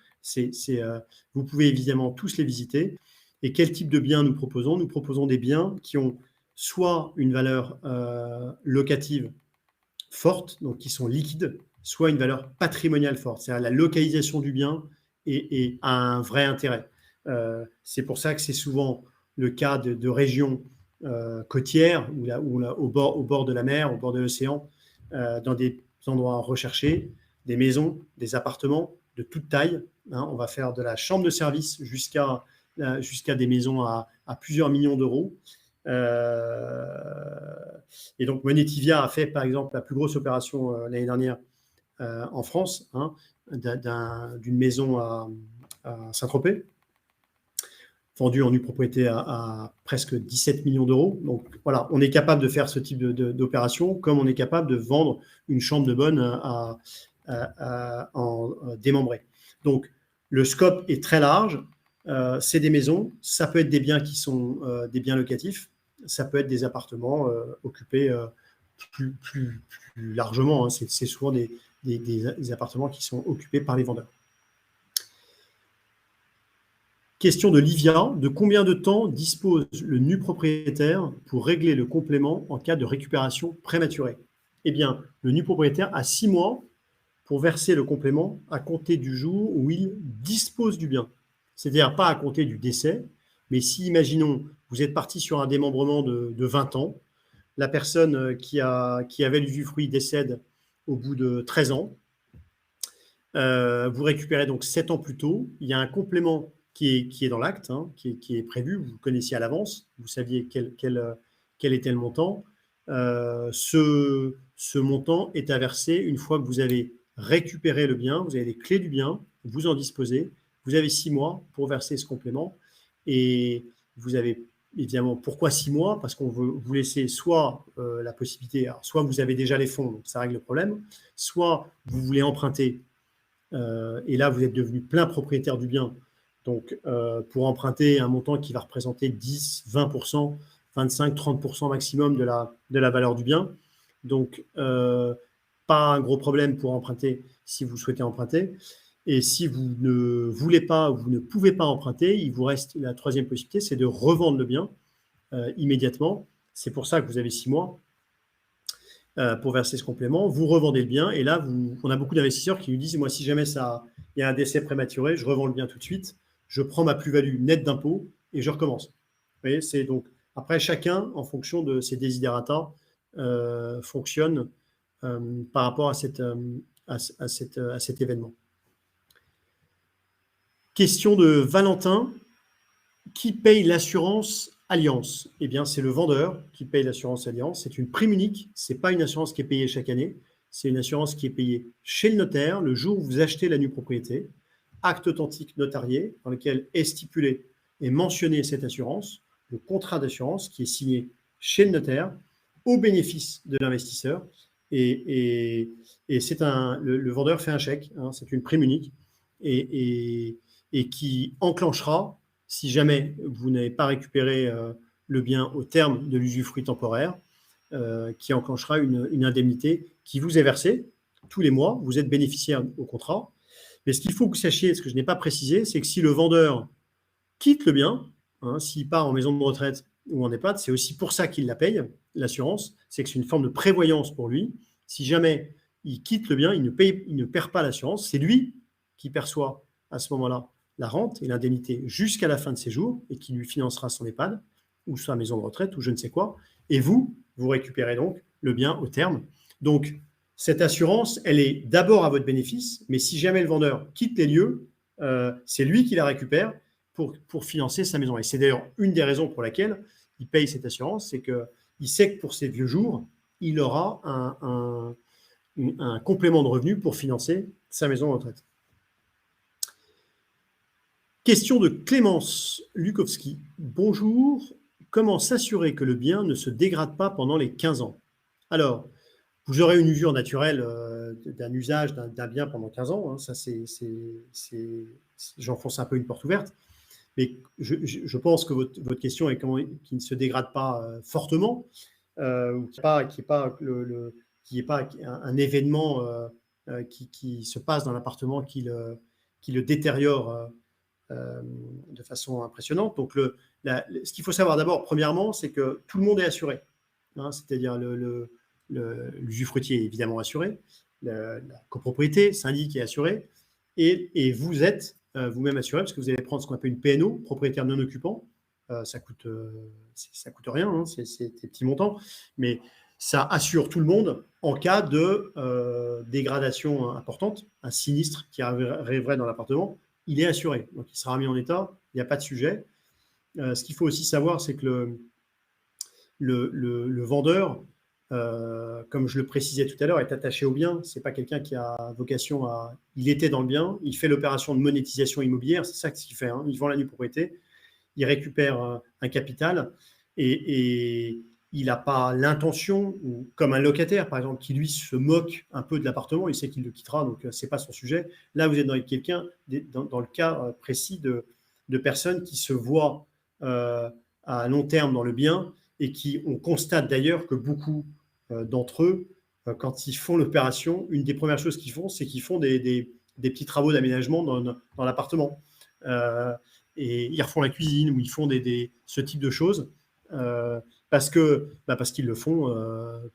Vous pouvez évidemment tous les visiter. Et quel type de biens nous proposons? Nous proposons des biens qui ont soit une valeur locative forte, donc qui sont liquides, soit une valeur patrimoniale forte. C'est-à-dire la localisation du bien a un vrai intérêt. C'est pour ça que c'est souvent le cas de régions côtières, au bord de la mer, au bord de l'océan, dans des endroits recherchés, des maisons, des appartements de toute taille. Hein, on va faire de la chambre de service jusqu'à des maisons à plusieurs millions d'euros. Et donc, Monetivia a fait, par exemple, la plus grosse opération l'année dernière en France, hein, d'une maison à Saint-Tropez, vendue en nue propriété à presque 17 millions d'euros. Donc, voilà, on est capable de faire ce type d'opération, comme on est capable de vendre une chambre de bonne en démembré. Donc, le scope est très large. C'est des maisons, ça peut être des biens qui sont des biens locatifs, ça peut être des appartements occupés plus largement. Hein. C'est souvent des appartements qui sont occupés par les vendeurs. Question de Livia. De combien de temps dispose le nu propriétaire pour régler le complément en cas de récupération prématurée? Eh bien, le nu propriétaire a 6 mois pour verser le complément à compter du jour où il dispose du bien. C'est-à-dire pas à compter du décès, mais si, imaginons, vous êtes parti sur un démembrement de 20 ans, la personne qui avait l'usufruit décède au bout de 13 ans, vous récupérez donc 7 ans plus tôt, il y a un complément qui est dans l'acte, hein, qui est prévu, vous le connaissiez à l'avance, vous saviez quel était le montant. Ce montant est à verser une fois que vous avez récupéré le bien, vous avez les clés du bien, vous en disposez, vous avez 6 mois pour verser ce complément et vous avez évidemment, pourquoi 6 mois? Parce qu'on veut vous laisser soit la possibilité, alors, soit vous avez déjà les fonds, donc ça règle le problème, soit vous voulez emprunter et là vous êtes devenu plein propriétaire du bien, donc pour emprunter un montant qui va représenter 10, 20%, 25, 30% maximum de la valeur du bien. Donc, pas un gros problème pour emprunter si vous souhaitez emprunter. Et si vous ne voulez pas ou vous ne pouvez pas emprunter, il vous reste la troisième possibilité, c'est de revendre le bien immédiatement. C'est pour ça que vous avez 6 mois pour verser ce complément. Vous revendez le bien et là, on a beaucoup d'investisseurs qui nous disent, moi, si jamais il y a un décès prématuré, je revends le bien tout de suite, je prends ma plus-value nette d'impôt et je recommence. Vous voyez, c'est donc après chacun, en fonction de ses desiderata, fonctionne par rapport à cet événement. Question de Valentin. Qui paye l'assurance Allianz? Eh bien, c'est le vendeur qui paye l'assurance Allianz. C'est une prime unique. Ce n'est pas une assurance qui est payée chaque année. C'est une assurance qui est payée chez le notaire le jour où vous achetez la nue propriété. Acte authentique notarié dans lequel est stipulé et mentionné cette assurance, le contrat d'assurance qui est signé chez le notaire au bénéfice de l'investisseur. Et le vendeur fait un chèque. C'est une prime unique et qui enclenchera, si jamais vous n'avez pas récupéré le bien au terme de l'usufruit temporaire, qui enclenchera une indemnité qui vous est versée tous les mois. Vous êtes bénéficiaire au contrat. Mais ce qu'il faut que vous sachiez, ce que je n'ai pas précisé, c'est que si le vendeur quitte le bien, s'il part en maison de retraite ou en EHPAD, c'est aussi pour ça qu'il la paye, l'assurance. C'est que c'est une forme de prévoyance pour lui. Si jamais il quitte le bien, il ne perd pas l'assurance. C'est lui qui perçoit à ce moment-là la rente et l'indemnité jusqu'à la fin de ses jours et qui lui financera son EHPAD ou sa maison de retraite ou je ne sais quoi. Et vous récupérez donc le bien au terme. Donc, cette assurance, elle est d'abord à votre bénéfice, mais si jamais le vendeur quitte les lieux, c'est lui qui la récupère pour financer sa maison. Et c'est d'ailleurs une des raisons pour laquelle il paye cette assurance, c'est qu'il sait que pour ses vieux jours, il aura un complément de revenu pour financer sa maison de retraite. Question de Clémence Lukowski. Bonjour, comment s'assurer que le bien ne se dégrade pas pendant les 15 ans? Alors, vous aurez une usure naturelle d'un usage d'un bien pendant 15 ans. Ça, j'enfonce un peu une porte ouverte. Mais je pense que votre question est qu'il ne se dégrade pas fortement, ou qu'il n'y ait pas un événement qui se passe dans l'appartement qui le détériore de façon impressionnante. Donc, ce qu'il faut savoir d'abord, premièrement, c'est que tout le monde est assuré. C'est-à-dire l'usufruitier est évidemment assuré, la copropriété, syndic est assuré, et vous êtes vous-même assuré parce que vous allez prendre ce qu'on appelle une PNO, propriétaire non occupant. Ça coûte rien, c'est des petits montants, mais ça assure tout le monde en cas de dégradation importante, un sinistre qui arriverait dans l'appartement. Il est assuré, donc il sera mis en état, il n'y a pas de sujet. Ce qu'il faut aussi savoir, c'est que le vendeur, comme je le précisais tout à l'heure, est attaché au bien. Ce n'est pas quelqu'un qui a vocation à... Il était dans le bien, il fait l'opération de monétisation immobilière, c'est ça qu'il fait. Il vend la nue propriété, il récupère un capital et il n'a pas l'intention, comme un locataire, par exemple, qui lui se moque un peu de l'appartement, il sait qu'il le quittera, donc ce n'est pas son sujet. Là, vous êtes dans quelqu'un, dans le cas précis de personnes qui se voient à long terme dans le bien et on constate d'ailleurs que beaucoup d'entre eux, quand ils font l'opération, une des premières choses qu'ils font, c'est qu'ils font des petits travaux d'aménagement dans l'appartement. Et ils refont la cuisine ou ils font ce type de choses. Parce qu'ils le font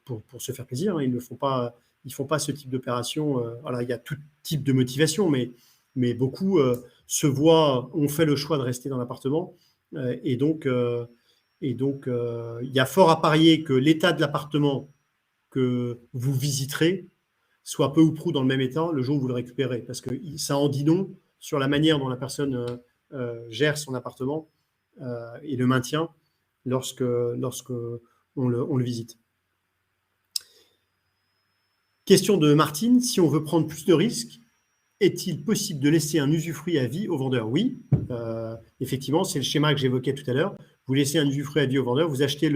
pour se faire plaisir. Ils ne font pas ce type d'opération. Alors, il y a tout type de motivation, mais beaucoup ont fait le choix de rester dans l'appartement. Et donc, il y a fort à parier que l'état de l'appartement que vous visiterez soit peu ou prou dans le même état le jour où vous le récupérez. Parce que ça en dit long sur la manière dont la personne gère son appartement et le maintient lorsque on le visite. Question de Martine, si on veut prendre plus de risques, est-il possible de laisser un usufruit à vie au vendeur? Oui, effectivement, c'est le schéma que j'évoquais tout à l'heure. Vous laissez un usufruit à vie au vendeur, vous achetez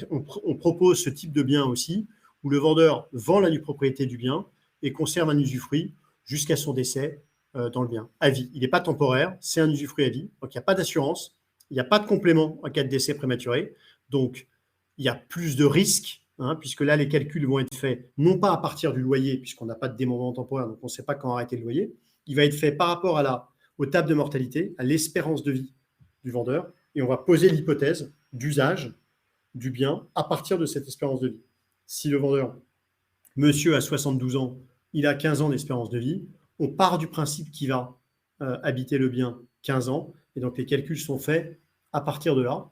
on propose ce type de bien aussi, où le vendeur vend la nue propriété du bien et conserve un usufruit jusqu'à son décès dans le bien, à vie. Il n'est pas temporaire, c'est un usufruit à vie, donc il n'y a pas d'assurance. Il n'y a pas de complément en cas de décès prématuré. Donc, il y a plus de risques, puisque là, les calculs vont être faits non pas à partir du loyer, puisqu'on n'a pas de démembrement temporaire, donc on ne sait pas quand arrêter le loyer. Il va être fait par rapport aux tables de mortalité, à l'espérance de vie du vendeur, et on va poser l'hypothèse d'usage du bien à partir de cette espérance de vie. Si le vendeur, monsieur a 72 ans, il a 15 ans d'espérance de vie, on part du principe qu'il va habiter le bien 15 ans, et donc les calculs sont faits à partir de là.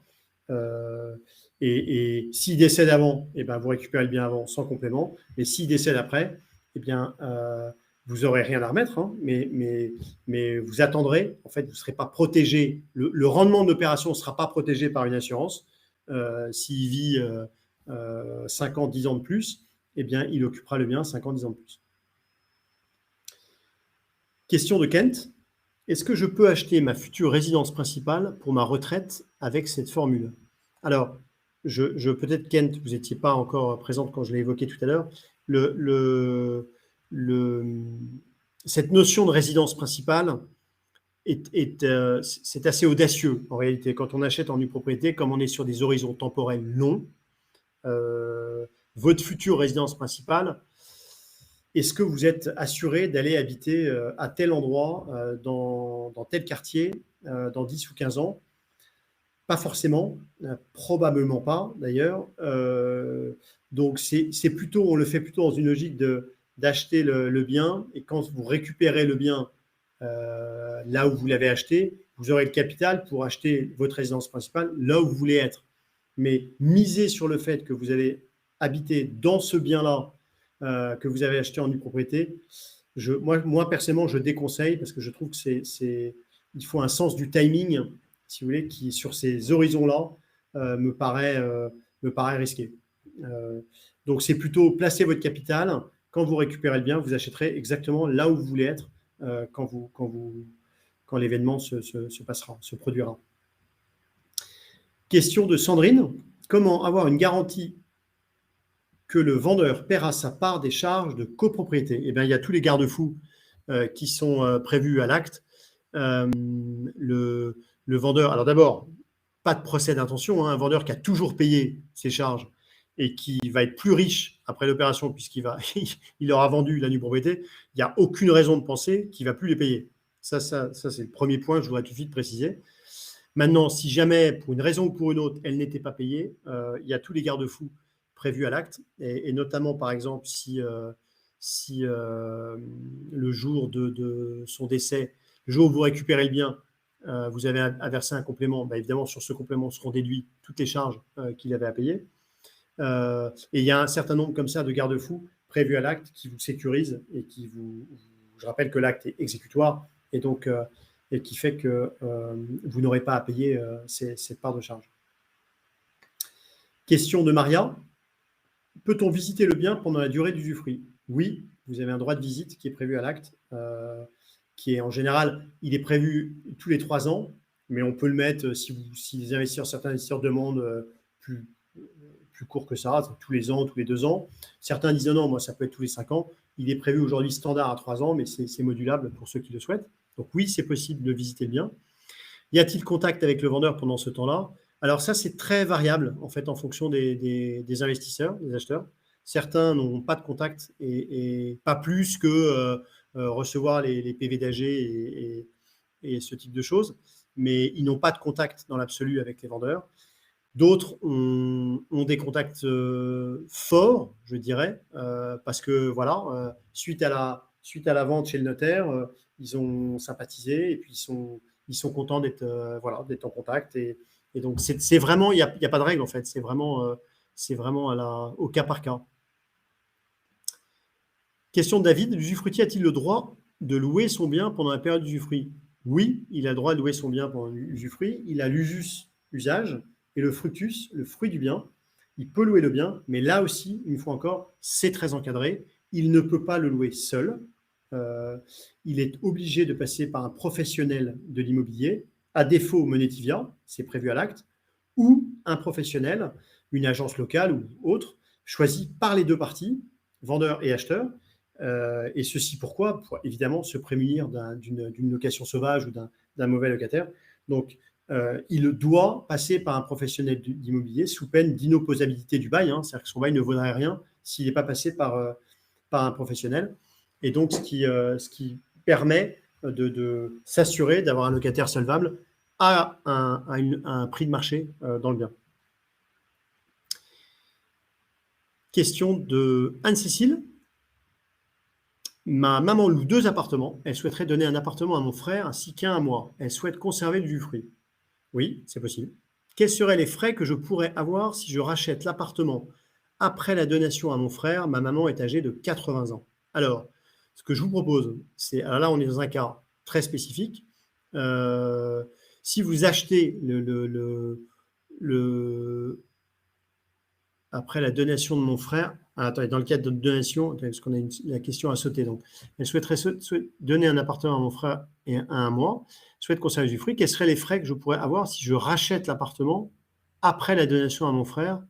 Et s'il décède avant, vous récupérez le bien avant sans complément. Mais s'il décède après, vous n'aurez rien à remettre, hein, mais vous attendrez. En fait, vous ne serez pas protégé. Le rendement de l'opération ne sera pas protégé par une assurance. S'il vit 5 ans, 10 ans de plus, eh bien, il occupera le bien 5 ans, 10 ans de plus. Question de Kent. Est-ce que je peux acheter ma future résidence principale pour ma retraite avec cette formule? Alors, peut-être Kent, vous n'étiez pas encore présente quand je l'ai évoqué tout à l'heure. Cette notion de résidence principale, c'est assez audacieux en réalité. Quand on achète en nue propriété, comme on est sur des horizons temporels longs, votre future résidence principale, est-ce que vous êtes assuré d'aller habiter à tel endroit, dans tel quartier, dans 10 ou 15 ans? Pas forcément, probablement pas d'ailleurs. Donc c'est plutôt, on le fait plutôt dans une logique d'acheter le bien, et quand vous récupérez le bien là où vous l'avez acheté, vous aurez le capital pour acheter votre résidence principale là où vous voulez être. Mais miser sur le fait que vous allez habiter dans ce bien-là que vous avez acheté en nue propriété, moi personnellement, je déconseille, parce que je trouve que il faut un sens du timing, si vous voulez, qui sur ces horizons-là me paraît risqué. Donc c'est plutôt placer votre capital. Quand vous récupérez le bien, vous achèterez exactement là où vous voulez être quand l'événement se passera, se produira. Question de Sandrine. Comment avoir une garantie que le vendeur paiera sa part des charges de copropriété? Eh bien, il y a tous les garde-fous qui sont prévus à l'acte. Le vendeur, alors d'abord, pas de procès d'intention, hein, un vendeur qui a toujours payé ses charges et qui va être plus riche après l'opération puisqu'il il aura vendu la nue propriété, il n'y a aucune raison de penser qu'il ne va plus les payer. Ça c'est le premier point que je voudrais tout de suite préciser. Maintenant, si jamais, pour une raison ou pour une autre, elle n'était pas payée, il y a tous les garde-fous prévus à l'acte, et notamment, par exemple, si le jour de son décès, le jour où vous récupérez le bien, vous avez à verser un complément, évidemment, sur ce complément seront déduits toutes les charges qu'il avait à payer. Et il y a un certain nombre comme ça de garde-fous prévus à l'acte qui vous sécurisent et qui je rappelle que l'acte est exécutoire, et donc et qui fait que vous n'aurez pas à payer cette part de charge. Question de Maria. Peut-on visiter le bien pendant la durée d'usufruit? Oui, vous avez un droit de visite qui est prévu à l'acte, qui est en général, il est prévu tous les 3 ans, mais on peut le mettre si certains investisseurs demandent plus court que ça, tous les ans, tous les 2 ans. Certains disent non, moi ça peut être tous les 5 ans. Il est prévu aujourd'hui standard à 3 ans, mais c'est modulable pour ceux qui le souhaitent. Donc oui, c'est possible de visiter le bien. Y a-t-il contact avec le vendeur pendant ce temps-là? Alors ça, c'est très variable en fait en fonction des investisseurs, des acheteurs. Certains n'ont pas de contact et pas plus que recevoir les PV d'AG et ce type de choses, mais ils n'ont pas de contact dans l'absolu avec les vendeurs. D'autres ont des contacts forts, je dirais, parce que voilà, suite à la vente chez le notaire, ils ont sympathisé et puis ils sont contents d'être en contact, et donc c'est vraiment, il n'y a pas de règle en fait, c'est vraiment au cas par cas. Question de David. L'usufruitier a-t-il le droit de louer son bien pendant la période d'usufruit? Oui, il a le droit de louer son bien pendant l'usufruit. Il a l'usus, usage, et le fructus, le fruit du bien. Il peut louer le bien, mais là aussi, une fois encore, c'est très encadré. Il ne peut pas le louer seul. Il est obligé de passer par un professionnel de l'immobilier, à défaut Monetivia, c'est prévu à l'acte, ou un professionnel, une agence locale ou autre, choisi par les deux parties, vendeur et acheteur. Et ceci pourquoi? Pour évidemment se prémunir d'une location sauvage ou d'un mauvais locataire. Donc, il doit passer par un professionnel d'immobilier sous peine d'inopposabilité du bail, hein, c'est-à-dire que son bail ne vaudrait rien s'il n'est pas passé par un professionnel. Et donc, ce qui permet de s'assurer d'avoir un locataire solvable à un prix de marché dans le bien. Question de Anne-Cécile. Ma maman loue 2 appartements. Elle souhaiterait donner un appartement à mon frère ainsi qu'un à moi. Elle souhaite conserver l'usufruit. Oui, c'est possible. Quels seraient les frais que je pourrais avoir si je rachète l'appartement après la donation à mon frère? Ma maman est âgée de 80 ans. Alors, Ce que je vous propose, c'est, alors là, on est dans un cas très spécifique. Si vous achetez après la donation de mon frère, attendez, dans le cadre de donation, attendez, parce qu'on a la question à sauter. Donc, elle souhaiterait donner un appartement à mon frère et à moi, souhaite conserver du fruit. Quels seraient les frais que je pourrais avoir si je rachète l'appartement après la donation à mon frère?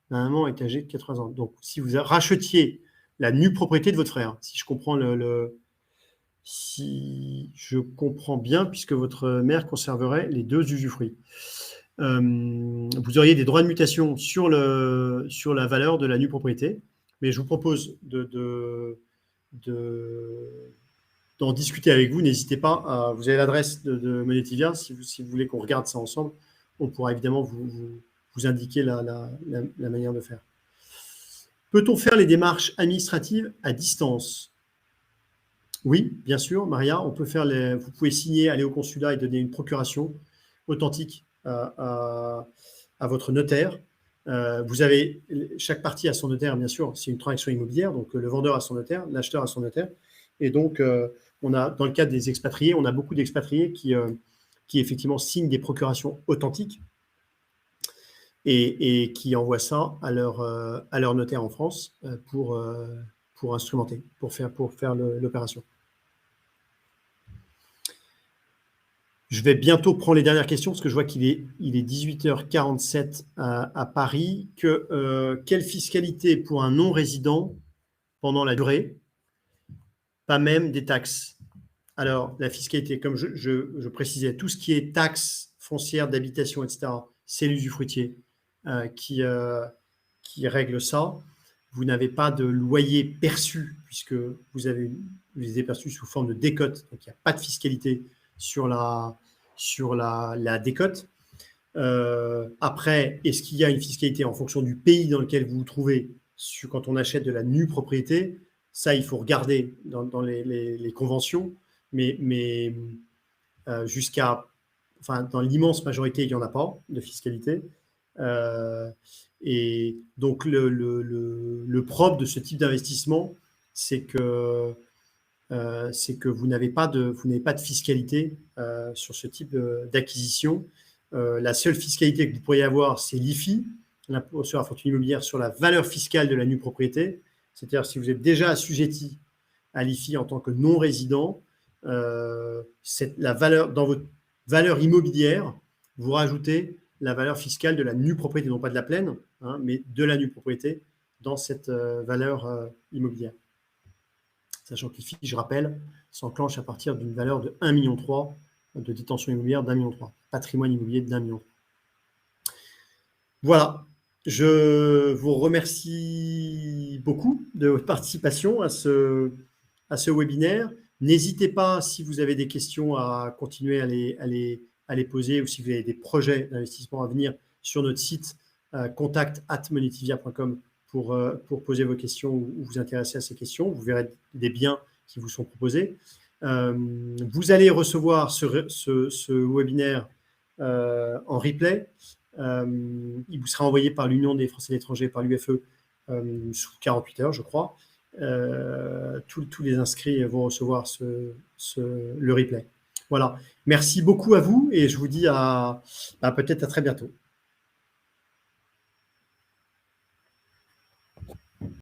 Ma maman est âgée de 80 ans. Donc, si vous rachetiez la nue propriété de votre frère, si je comprends si je comprends bien, puisque votre mère conserverait les deux usufruits. Vous auriez des droits de mutation sur la valeur de la nue propriété, mais je vous propose d'en discuter avec vous. N'hésitez pas, vous avez l'adresse de Monetivia, si vous voulez qu'on regarde ça ensemble, on pourra évidemment vous indiquer la manière de faire. Peut-on faire les démarches administratives à distance? Oui, bien sûr, Maria, on peut faire vous pouvez signer, aller au consulat et donner une procuration authentique à votre notaire. Vous avez, chaque partie a son notaire, bien sûr, c'est une transaction immobilière, donc le vendeur a son notaire, l'acheteur a son notaire. Et donc, on a, dans le cadre des expatriés, on a beaucoup d'expatriés qui effectivement signent des procurations authentiques et qui envoient ça à leur notaire en France pour instrumenter, pour faire l'opération. Je vais bientôt prendre les dernières questions parce que je vois qu'il est 18h47 à Paris. Quelle fiscalité pour un non-résident pendant la durée? Pas même des taxes. Alors, la fiscalité, comme je précisais, tout ce qui est taxes foncières d'habitation, etc., c'est l'usufruitier qui règle ça. Vous n'avez pas de loyer perçu puisque vous avez perçu sous forme de décote. Donc, il n'y a pas de fiscalité sur la décote. Après, est-ce qu'il y a une fiscalité en fonction du pays dans lequel vous vous trouvez quand on achète de la nue propriété? Ça, il faut regarder dans les conventions, mais dans l'immense majorité, il n'y en a pas de fiscalité. Et donc, le propre de ce type d'investissement, c'est que vous n'avez pas de fiscalité sur ce type d'acquisition. La seule fiscalité que vous pourriez avoir, c'est l'IFI, l'impôt sur la fortune immobilière, sur la valeur fiscale de la nue propriété. C'est-à-dire si vous êtes déjà assujetti à l'IFI en tant que non-résident, la valeur, dans votre valeur immobilière, vous rajoutez la valeur fiscale de la nue propriété, non pas de la pleine, mais de la nue propriété dans cette valeur immobilière. Sachant que l'IFI, je rappelle, s'enclenche à partir d'une valeur de 1,3 million de détention immobilière d'1,3 million, patrimoine immobilier d'1,3 million. Voilà, je vous remercie beaucoup de votre participation à ce webinaire. N'hésitez pas, si vous avez des questions, à continuer à les poser, ou si vous avez des projets d'investissement à venir sur notre site contact@monetivia.com pour poser vos questions ou vous intéresser à ces questions. Vous verrez des biens qui vous sont proposés. Vous allez recevoir ce webinaire en replay. Il vous sera envoyé par l'Union des Français de l'étranger, par l'UFE, sous 48 heures, je crois. Tous les inscrits vont recevoir le replay. Voilà. Merci beaucoup à vous et je vous dis peut-être à très bientôt.